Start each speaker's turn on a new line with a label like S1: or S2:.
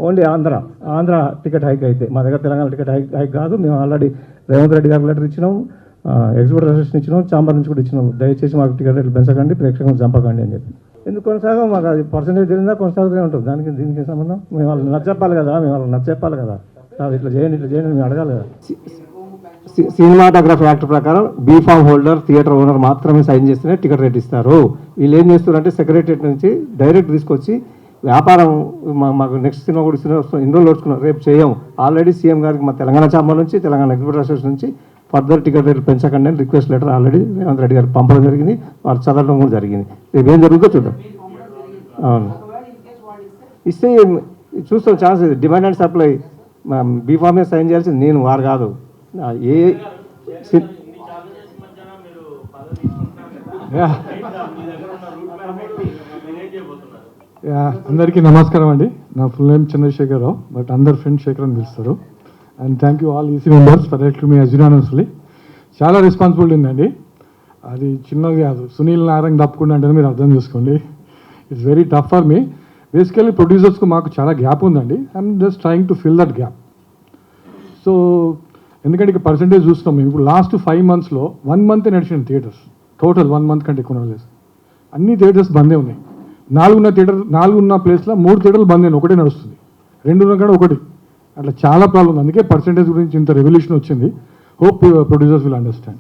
S1: Only Andhra ticket hike అయితే, మా దగ్గర తెలంగాణ టికెట్ హైక్ కాదు. మేము ఆల్రెడీ రేవంత్ రెడ్డి గారికి లెటర్ ఇచ్చినాం, ఎగ్జిక్యూటివ్ అసోసియేషన్ ఇచ్చినాం, ఛాంబర్ నుంచి కూడా ఇచ్చినాం. దయచేసి మాకు టికెట్ రేట్లు పెంచకండి, ప్రేక్షకులు చంపకండి అని చెప్పి. ఎందుకు కొనసాగం, మాకు అది పర్సెంటేజ్ తెలియదా కొనసాగుతూనే ఉంటుంది. దీనికి సంబంధం మేము వాళ్ళని నచ్చప్పాలి కదా, ఇట్లా చేయండి మేము అడగాలి కదా. సినిమాటోగ్రఫీ యాక్ట్ ప్రకారం బీఫామ్ హోల్డర్, థియేటర్ ఓనర్ మాత్రమే సైన్ చేస్తేనే టికెట్ రేట్ ఇస్తారు. వీళ్ళు ఏం చేస్తారంటే సెక్రటరియట్ నుంచి డైరెక్ట్ తీసుకొచ్చి వ్యాపారం మాకు నెక్స్ట్ సినిమా కూడా ఇన్ని రోజులు ఓడ్చుకున్నాం, రేపు చేయం. ఆల్రెడీ సీఎం గారికి మా తెలంగాణ ఛాంబర్ నుంచి, తెలంగాణ ఎగ్జిక్యూటివ్ అసోసియేషన్ నుంచి ఫర్దర్ టికెట్ రేట్లు పెంచకండి అని request letter already Revanth Reddy గారికి పంపడం జరిగింది, వాళ్ళు చదవడం కూడా జరిగింది. రేపు ఏం జరుగుతుందో చూద్దాం. అవును, ఇస్తే చూస్తాం ఛాన్స్. డిమాండ్ అండ్ సప్లై బీఫామే సైన్ చేయాల్సింది నేను, వారు కాదు. ఏ
S2: అందరికీ నమస్కారం అండి. నా ఫుల్ నేమ్ చంద్రశేఖరరావు, బట్ అందరు ఫ్రెండ్ శేఖర్ అని పిలుస్తారు. And thank you all EC members for electing me as unanimously. చాలా రెస్పాన్సిబిలిటీ ఉందండి, అది చిన్నది కాదు. సునీల్ నారాయణ తప్పకుండా అంటే మీరు అర్థం చేసుకోండి. It's very tough for me. Basically ప్రొడ్యూసర్స్కు మాకు చాలా గ్యాప్ ఉందండి. I'm just trying to fill that gap. So ఎందుకంటే ఇక పర్సంటేజ్ చూస్తున్నాం మేము. ఇప్పుడు లాస్ట్ 5 monthsలో 1 month నడిచిన థియేటర్స్, టోటల్ 1 month కంటే ఎక్కువ నడలేదు. అన్ని థియేటర్స్ బందే ఉన్నాయి. 4 ఉన్న ప్లేస్లో 3 థియేటర్లు బంద్ అయినాయి, ఒకటే నడుస్తుంది. 2 ఉన్న కాడ ఒకటి. అట్లా చాలా ప్రాబ్లం ఉంది. అందుకే పర్సంటేజ్ గురించి ఇంత రెవల్యూషన్ వచ్చింది. Hope producers will understand.